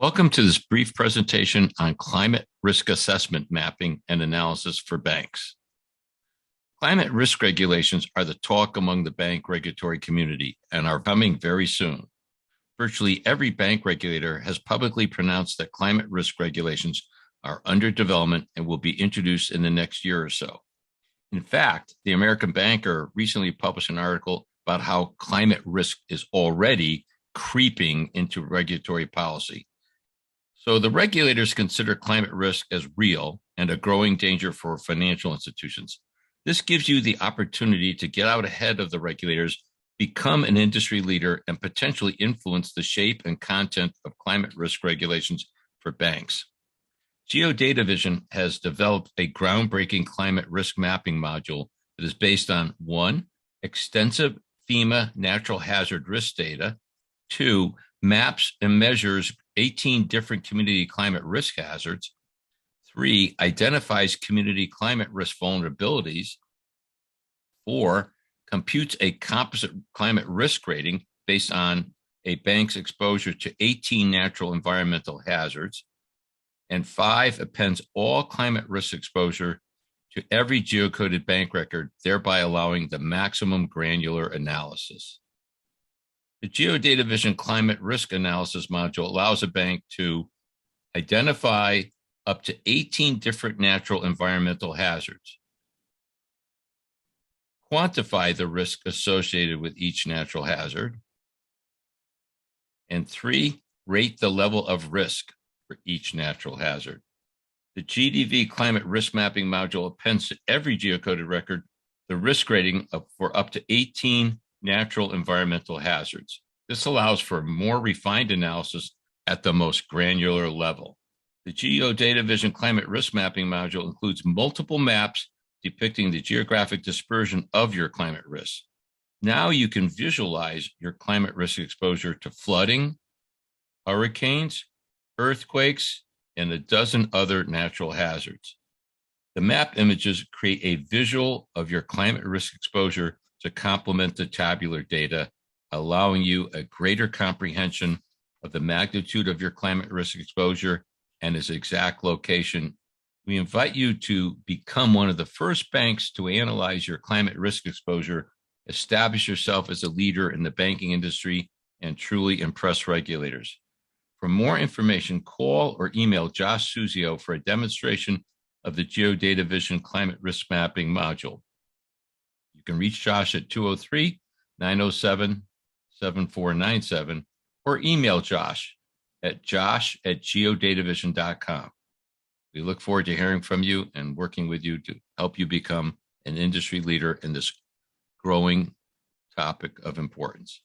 Welcome to this brief presentation on climate risk assessment mapping and analysis for banks. Climate risk regulations are the talk among the bank regulatory community and are coming very soon. Virtually every bank regulator has publicly pronounced that climate risk regulations are under development and will be introduced in the next year or so. In fact, the American Banker recently published an article about how climate risk is already creeping into regulatory policy. So the regulators consider climate risk as real and a growing danger for financial institutions. This gives you the opportunity to get out ahead of the regulators, become an industry leader, and potentially influence the shape and content of climate risk regulations for banks. GeoDataVision has developed a groundbreaking climate risk mapping module that is based on 1, extensive FEMA natural hazard risk data, 2, maps and measures 18 different community climate risk hazards, 3, identifies community climate risk vulnerabilities, 4, computes a composite climate risk rating based on a bank's exposure to 18 natural environmental hazards, and 5, appends all climate risk exposure to every geocoded bank record, thereby allowing the maximum granular analysis. The GeoDataVision Climate Risk Analysis module allows a bank to identify up to 18 different natural environmental hazards, quantify the risk associated with each natural hazard, and 3, rate the level of risk for each natural hazard. The GDV Climate Risk Mapping module appends to every geocoded record the risk rating for up to 18 natural environmental hazards. This allows for more refined analysis at the most granular level. The GeoDataVision Climate Risk Mapping module includes multiple maps depicting the geographic dispersion of your climate risk. Now you can visualize your climate risk exposure to flooding, hurricanes, earthquakes, and a dozen other natural hazards. The map images create a visual of your climate risk exposure to complement the tabular data, allowing you a greater comprehension of the magnitude of your climate risk exposure and its exact location. We invite you to become one of the first banks to analyze your climate risk exposure, establish yourself as a leader in the banking industry, and truly impress regulators. For more information, call or email Josh Suzio for a demonstration of the GeoDataVision Climate Risk Mapping module. You can reach Josh at 203-907-7497 or email Josh at josh@geodatavision.com. We look forward to hearing from you and working with you to help you become an industry leader in this growing topic of importance.